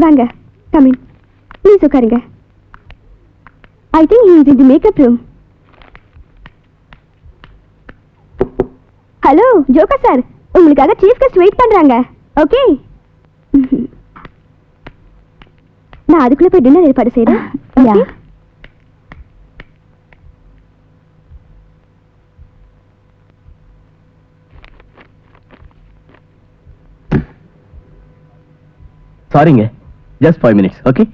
வாங்க, come in. Please உட்காருங்க. I think he is in the makeup room. Hello Joga sir, உங்களுக்காக chief guest wait பண்றாங்க. Okay, நான் அதுக்குள்ள போய் டின்னர் ஏற்பாடு செய்றேன். ஓகே. சாரிங்க, just 5 minutes, okay?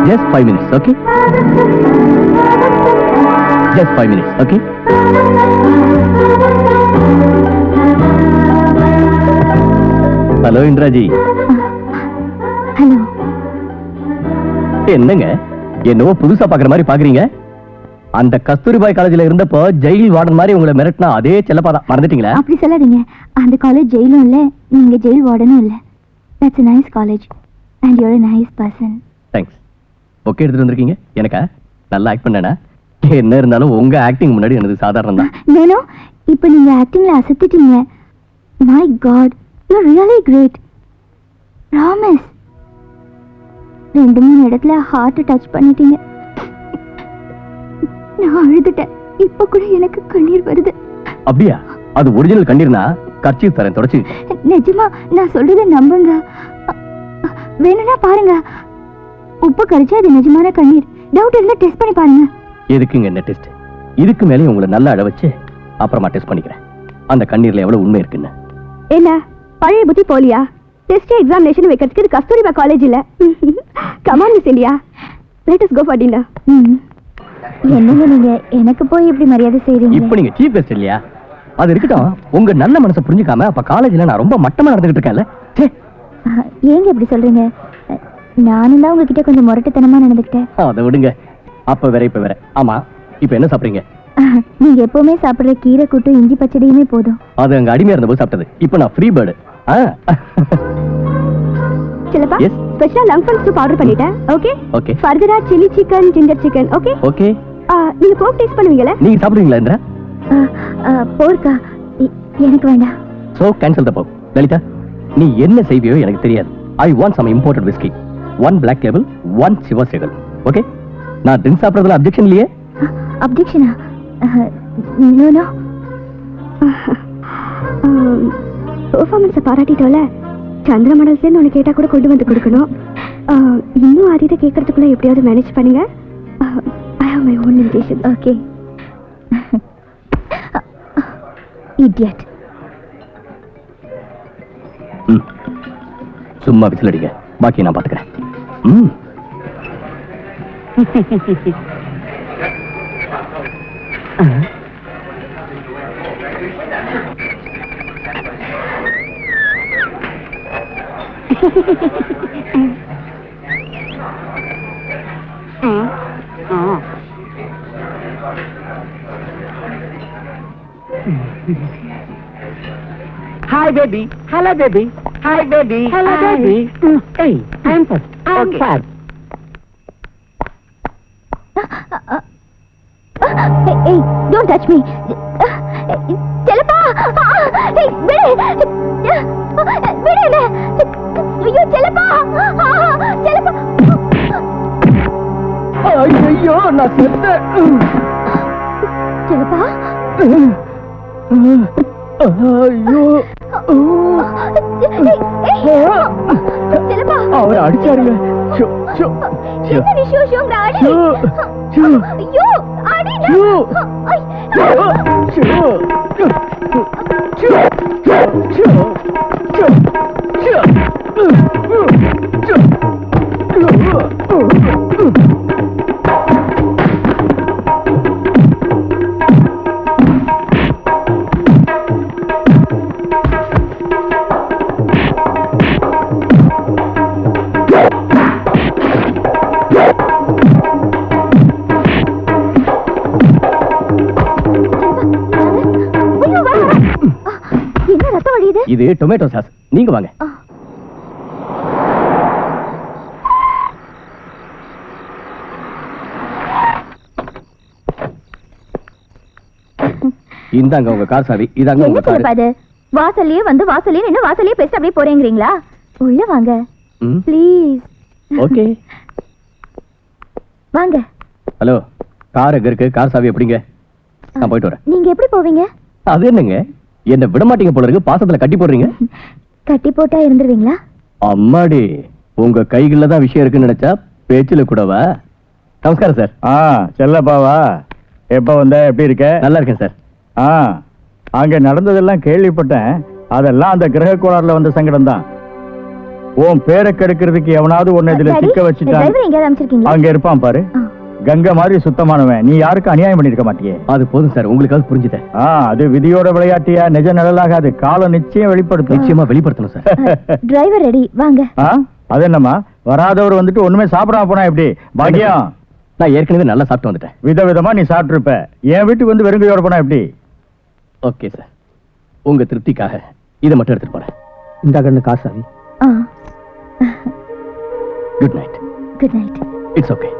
Just 5 minutes, okay? Just 5 minutes, okay? Hello Indiraji. Hello. என்னங்க என்னவோ புதுசா பாக்குற மாதிரி பாக்குறீங்க? அந்த கஸ்தூரிபாய் காலேஜ்ல இருந்தப்போ ஜெயில் வார்டன் மாதிரி உங்களை மிரட்டினா அதே செல்லப்பாதான், மறந்துட்டீங்களா? அப்படி சொல்லாதீங்க. அந்த காலேஜ் ஜெயிலும் இல்ல, நீங்க ஜெயில் வார்டனும் இல்ல. That's a nice college and you're a nice person. Thanks. Okay, எடுத்துட்டு வந்திருக்கீங்க. எனக்கா நல்லா ஆக்ட் பண்ணேனா? என்ன இருந்தாலும் உங்க ஆக்டிங் முன்னாடி எனக்கு சாதாரணம் தான். நேனோ, இப்போ நீங்க ஆக்டிங்ல அசத்திட்டீங்க. My God, you're really great. Promise. 2-3 இடத்துல ஹார்ட் டச் பண்ணிட்டீங்க. நான் அழுதுட்டேன். இப்ப கூட எனக்கு கண்ணீர் வருது. அப்படியா? அது ஒரிஜினல் கண்ணீர்னா கர்ச்சீஃப் தரேன், தொடச்சு. நிஜமா, நான் சொல்றத நம்புங்க. வேணும்னா பாருங்க, உப்பு கரைச்சா அது நிஜமான கண்ணீர். டவுட் இருந்தா டெஸ்ட் பண்ணி பாருங்க. எதுக்குங்க என்ன டெஸ்ட்? இதுக்கு மேலே உங்களை நல்லா அழ வச்சு அப்புறமா டெஸ்ட் பண்ணிக்கிறேன் அந்த கண்ணீர்ல எவ்வளவு உண்மை இருக்குன்னு. என்ன பழைய புத்தி போலியா? டெஸ்ட் எக்ஸாமினேஷன் வைக்கிறதுக்கு இது கஸ்தூரிபா காலேஜ் இல்ல. Come on miss India, let us go for dinner. என்னங்க நீங்க எனக்கு போய் இப்படி மரியாதை செய்றீங்க? இப்போ நீங்க சீஃப் கெஸ்ட் இல்லையா? அது இருக்கட்டும், உங்க நல்ல மனசை புரிஞ்சுக்காம அப்ப காலேஜ்ல நான் ரொம்ப மட்டமா நடந்துகிட்டு இருக்கேன்ல. ஏங்க இப்படி சொல்றீங்க? நானும் தான் உங்ககிட்ட கொஞ்சம் முரட்டுத்தனமா நடந்துக்கிட்டேன். அதை விடுங்க, அப்ப வேற இப்ப வேற. ஆமா, இப்ப என்ன சாப்பிடுறீங்க? நீங்க எப்பவுமே சாப்பிடுற கீரை கூட்டு இஞ்சி பச்சடியுமே போதும். அது அங்க அடிமையா இருந்தபோது சாப்பிட்டது. இப்ப நான் ஃப்ரீ பேர்டு. சிலப்பா ஸ்பெஷல் லங்ஃபன் சூப் ஆர்டர் பண்ணிட்டேன். Okay okay. ஃபர்தரா chilli chicken, ginger chicken. Okay okay. நீங்க போக் டேஸ்ட் பண்ணுவீங்களா? நீங்க சாப்பிடுவீங்களா இந்திரா? போர்க்கா எனக்கு வேண்டாம். சோ கேன்சல் தி போக். லலிதா, நீ என்ன செய்வியோ எனக்கு தெரியாது. I want some imported whiskey. 1 black label, 1 Shiva Segal. Okay? நான் ட்ரிங்க் சாப்பிடுறதுல அப்ஜெக்ஷன் இல்லையே? அப்ஜெக்ஷனா? No no. பெர்ஃபார்மன்ஸை பாராட்டிட்டோல, சந்திர மடல்ஸ்லேருந்து ஒன்று கேட்டால் கூட கொண்டு வந்து கொடுக்கணும். இன்னும் அதிக கேட்கறதுக்குள்ள எப்படியாவது மேனேஜ் பண்ணுங்க. I have my own limitation. Okay. Idiot. சும்மா விசில் அடிங்க, பாக்கி நான் பாத்துக்கிறேன். Hi baby, hello baby, hi baby, hello baby. Hey, I'm first. Okay. Hey, don't touch me. Chelappa! Hey, wait! Wait! You Chelappa! Chelappa! ஐயோ, நான் செத்தேன். Chelappa? ஐயோ. Chelappa! அவர் அடிச்சாருங்க. என்ன விஷயம் ஆடி? ஐயோ, ஆடி. இது டொமேட்டோ சாஸ். நீங்க வாங்க. இந்தாங்க உங்க கார் சாவி. இதாங்க உங்க கார். வாசல்லயே வந்து வாசல்லயே நின்னு வாசல்லயே பேசி அப்படியே போறேங்கிறீங்களா? உள்ள வாங்க ம் ப்ளீஸ். ஓகே. வாங்க. ஹலோ, கார் எங்க இருக்கு? கார் சாவி எப்படிங்க? நான் போயிட்டு வரேன். நீங்க எப்படி போவீங்க? அது என்னங்க, என்ன விட மாட்டீங்க போல இருக்கு. பாசத்துல கட்டி போடுறீங்க. கட்டி போட்டா இருந்துருவீங்களா? அம்மாடி, உங்க கைகள்ல தான் விஷயம் இருக்குன்னு நினைச்சா பேச்சுல கூடவா? நமஸ்காரம் சார். செல்லப்பாவா, எப்ப வந்த? எப்படி இருக்க? நல்லா இருக்கேன் சார். அங்க நடந்ததெல்லாம் கேள்விப்பட்டேன். அதெல்லாம் அந்த கிரக கோளாறுல வந்த சங்கடம் தான். உன் பேரை கெடுக்கிறதுக்கு எவனாவது ஒண்ணு இதுல டாடி, சிக்க வச்சுட்டான். டிரைவர் எங்கேயாவது அனுப்பிச்சிருக்கீங்களா? அங்க இருப்பான் பாரு. ஆ. கங்கை மாதிரி சுத்தமானவன். நீ யாருக்கும் அநியாயம் பண்ணிருக்க மாட்டியே. அது போதும் சார், உங்களுக்காவது புரிஞ்சுதேன். அது விதியோட விளையாட்டியா? நிஜ நிழலாகாது. காலம் நிச்சயம் வெளிப்படுத்தும். நிச்சயமா வெளிப்படுத்தணும் சார். டிரைவர் ரெடி, வாங்க. அது என்னம்மா, வராதவர் வந்துட்டு ஒண்ணுமே சாப்பிடாம போனா எப்படி? பாக்கியம், நான் ஏற்கனவே நல்லா சாப்பிட்டு வந்துட்டேன். விதவிதமா நீ சாப்பிட்டு இருப்ப. என் வீட்டுக்கு வந்து வெறுங்கையோட போனா எப்படி? ஓகே சார், உங்க திருப்திக்காக இதை மட்டும் எடுத்துட்டு போறேன். இந்த கண்ணு காசாவி. Good night. Good night. It's okay.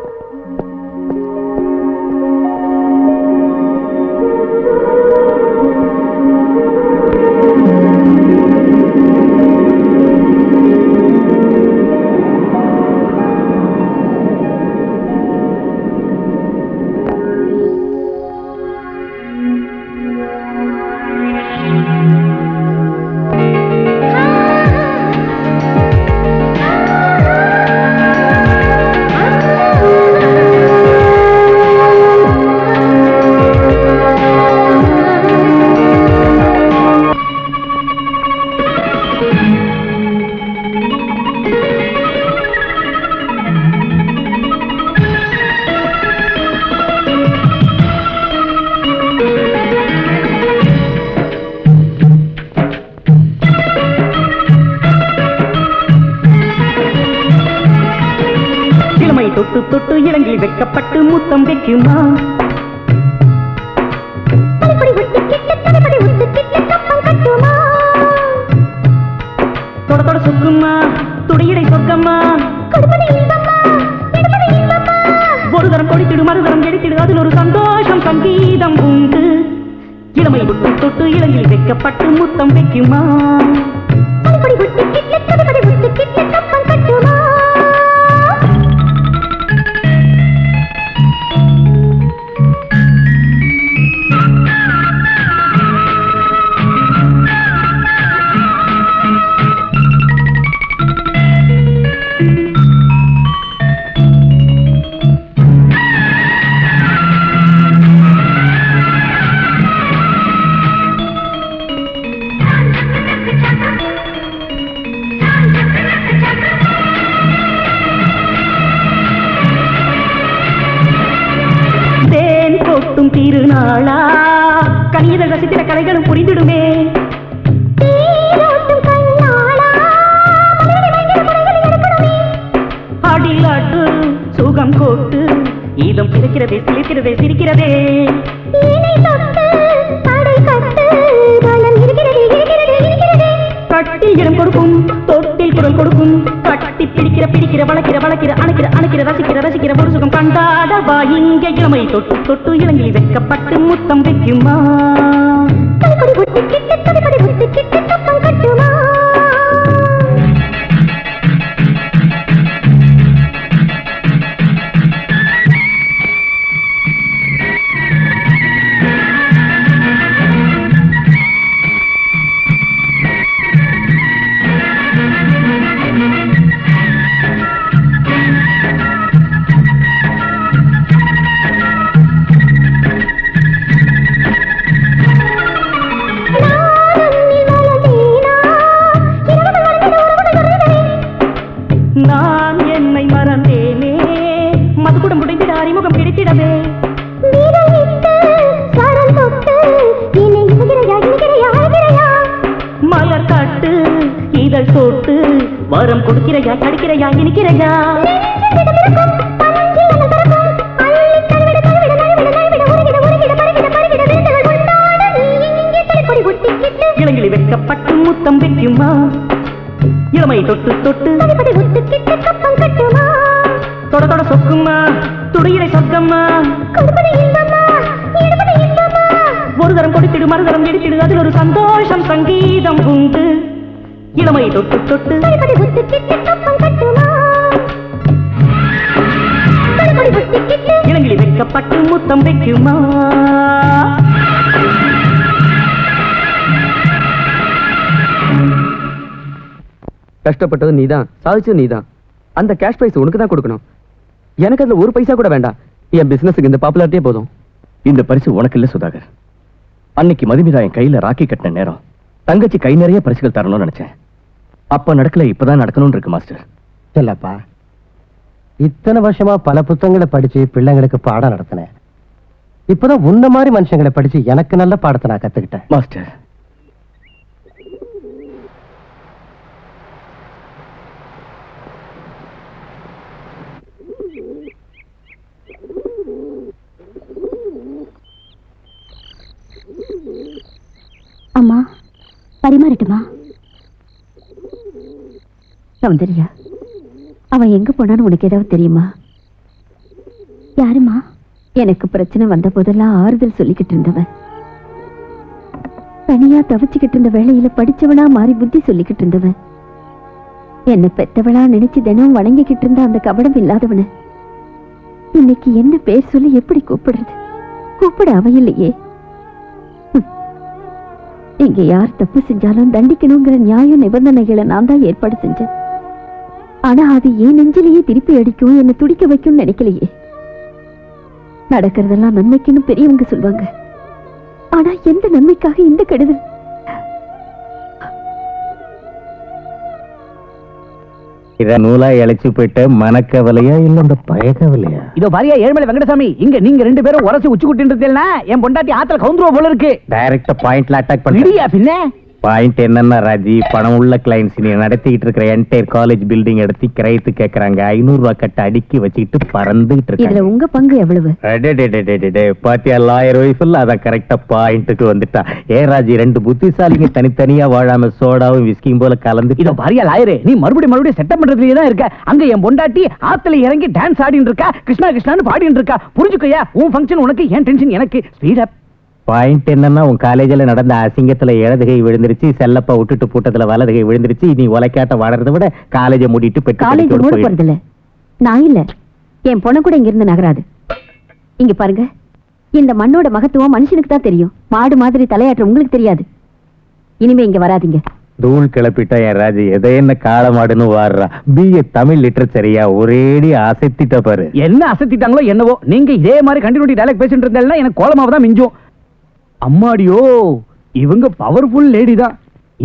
தொட்டு தொட்டு இளங்கில் வெக்கப்பட்டு முத்தம் வைக்குமா? தொட தொட சொக்குமா, துடியடை சொக்கம்மா. ஒரு தரம் கொடித்திடு, மறுதரம் எடுத்திடு, அதில் ஒரு சந்தோஷம் சங்கீதம் உண்டு. இளமை தொட்டு தொட்டு இளங்கில் வெக்கப்பட்டு முத்தம் வைக்குமா? திருநாளா கனியதழ் ரசித்திர கலைகளும் புரிந்திடுமே. அடிலாட்டு சுகம் கோட்டு இதம் பிறக்கிறதே, சிலிர்க்கிறதே, சிரிக்கிறதே. கட்டில் இடம் கொடுக்கும், தொட்டில் குரல் கொடுக்கும். கட்டி பிடிக்கிற பிடிக்கிற, வளக்கிற வளக்கிற, அணைக்கிற அணைக்கிற, ரசிக்கிற ரசிக்கிற, ஒரு சுகம் கண்டாடவா இங்க. இளமை தொட்டு தொட்டு இளங்கில் வெக்கப்பட்டு முத்தம் வைக்குமா? நான் என்னை மறந்தேனே, மதுக்குடம் உடைந்திட அறிமுகம் கிடைத்திடவே. மலர் காட்டு இதழ் சோட்டு வரம் கொடுக்கிறையா, கடிக்கிறையா, இனிக்கிறையா. இளங்கிலி வெக்கப்பட்டு முத்தம் வைக்குமா? இளமை தொட்டு தொட்டு தொட தொட சொக்குமா, துடியிலை சொக்கம்மா. ஒரு தரம் கொடுத்திடு மறுதரம் எடுத்திடு அதில் ஒரு சந்தோஷம் சங்கீதம் உண்டு இளமை தொட்டு தொட்டு இளங்கிலி வைக்கப்பட்டு முத்தம் வைக்குமா கஷ்டப்பட்டது நீதான், சாதிச்சது நீதான். அந்த கேஷ் பிரைஸ் உனக்கு தான் கொடுக்கணும். எனக்கு அதுல ஒரு பைசா கூட வேண்டாம். என் பிசினஸுக்கு இந்த பாப்புலாரிட்டியே போதும். இந்த பரிசு உனக்கு இல்ல சுதாகர். அன்னைக்கு மதுமிதா என் கையில ராக்கி கட்டின நேரம் தங்கச்சி கை நிறைய பரிசுகள் தரணும்னு நினைச்சேன். அப்ப நடக்கல, இப்பதான் நடக்கணும்னு இருக்கு மாஸ்டர். இல்லப்பா, இத்தனை வருஷமா பல புத்தகங்களை படிச்சு பிள்ளைங்களுக்கு பாடம் நடத்தினேன். இப்பதான் உன்ன மாதிரி மனுஷங்களை படிச்சு எனக்கு நல்ல பாடத்தை நான் கத்துக்கிட்டேன். மாஸ்டர், அம்மா பரிமாறட்டுமா? சௌந்தர்யா, அவன் எங்க போனான்னு உனக்கு ஏதாவது தெரியுமா? யாருமா? எனக்கு பிரச்சனை வந்த போதெல்லாம் ஆறுதல் சொல்லிக்கிட்டு இருந்தவன், தனியா தவிச்சுக்கிட்டு இருந்த வேளையில படிச்சவனா மாறி புத்தி சொல்லிக்கிட்டு இருந்தவன், என்ன பெத்தவளா நினைச்சு தினம் வணங்கிக்கிட்டு இருந்த அந்த கபடம் இல்லாதவன இன்னைக்கு என்ன பேர் சொல்லி எப்படி கூப்பிடுறது? கூப்பிட அவையில்லையே. இங்க யார் தப்பு செஞ்சாலும் தண்டிக்கணுங்கிற நியாய நிபந்தனைகளை நான் தான் ஏற்பாடு செஞ்சேன். ஆனா அது ஏன் நெஞ்சிலேயே திருப்பி அடிக்கும், என்ன துடிக்க வைக்கும் நினைக்கலையே. நடக்கிறதெல்லாம் நன்மைக்குன்னு பெரியவங்க சொல்வாங்க. ஆனா எந்த நன்மைக்காக இந்த கெடுதல்? இத நூலா இழைச்சு போயிட்ட மனக்கவலையா இல்ல இந்த பயக்கவலையா? இதோ பாரியா ஏழுமலை வெங்கடசாமி, இங்க நீங்க ரெண்டு பேரும் உரசி உச்சி குட்டின்றதுனா என் பொண்டாட்டி ஆத்துல கவுந்துருவா போல இருக்கு. டைரக்டா பாயிண்ட்ல அட்டாக் பண்ணியா? பின்ன பாயிண்ட் என்னன்னா ராஜி, பணம் உள்ள கிளைண்ட்ஸ் நீ நடத்திட்டு இருக்கிற என்டையர் காலேஜ் பில்டிங் எடுத்து கிரையத்து கேக்குறாங்க. 500 ரூபாய் கட்ட அடுக்கி வச்சுக்கிட்டு பறந்துகிட்டு இதுல இருக்காங்க. உங்க பங்கு எவ்வளவு? பாத்தியா, லாயர் ஒய்ஃப்ல அத கரெக்டா பாயிண்ட்டுக்கு வந்துட்டா. ஏ ராஜி, ரெண்டு புத்திசாலிங்க தனித்தனியா வாழாம சோடாவும் விஸ்கியும் போல கலந்து. இதோ பாரியா லாயரே, நீ மறுபடியும் செட்டப் பண்றதுலயே தான் இருக்க. அங்க என் பொண்டாட்டி ஆத்துல இறங்கி டான்ஸ் ஆடிட்டு இருக்கா, கிருஷ்ணா கிருஷ்ணான்னு பாடிட்டு இருக்கா. புரிஞ்சுக்கயா, உன் ஃபங்க்ஷன் உனக்கு, ஏன் டென்ஷன் எனக்கு. Speed up. பாயிண்ட் என்னன்னா, உன் காலேஜ்ல நடந்த அசிங்கத்துல இடதுகை விழுந்துருச்சு, செல்லப்பா விட்டுட்டு பூட்டத்துல வலதுகை விழுந்துருச்சு. நீ உலக்காட்ட வாடுறத விட காலேஜ மூடிட்டு காலேஜ் மூட போறது இல்ல, நான் இல்ல, என் பொண்ணு கூட இங்க இருந்து நகராது. இங்க பாருங்க, இந்த மண்ணோட மகத்துவம் மனுஷனுக்கு தான் தெரியும். மாடு மாதிரி தலையாற்ற உங்களுக்கு தெரியாது. இனிமே இங்க வராதீங்க. தூள் கிளப்பிட்டா என் ராஜி, எதை என்ன காலமாடுன்னு வாடுறா. பிஏ தமிழ் லிட்டரேச்சரியா ஒரேடி அசத்திட்ட பாரு. என்ன அசத்திட்டாங்களோ என்னவோ, நீங்க இதே மாதிரி கண்டினியூட்டி டயலாக் பேசிட்டு இருந்தாலும் எனக்கு கோலமாவ தான் மிஞ்சும். அம்மாடியோ, இவங்க பவர்ஃபுல் லேடி தான்.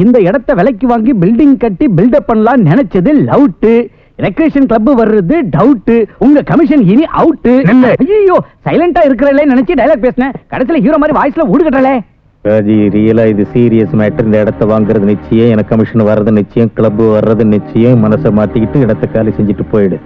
இந்த இடத்தை விலைக்கு வாங்கி பில்டிங் கட்டி பில்டப் பண்ணலாம் நினைச்சது லவுட். ரெக்ரேஷன் கிளப் வர்றது டவுட். உங்க கமிஷன் இனி அவுட். ஐயோ, சைலண்டா இருக்கிறலே நினைச்சு டயலாக் பேசினேன். கடைசியில ஹீரோ மாதிரி வாய்ஸ்ல ஊடுகட்டலே. ராஜி, ரியலா இது சீரியஸ் மேட்டர். இந்த இடத்தை வாங்குறது நிச்சயம், எனக்கு கமிஷன் வர்றது நிச்சயம், கிளப் வர்றது நிச்சயம். மனசை மாத்திக்கிட்டு இடத்தை காலி செஞ்சுட்டு போயிடு.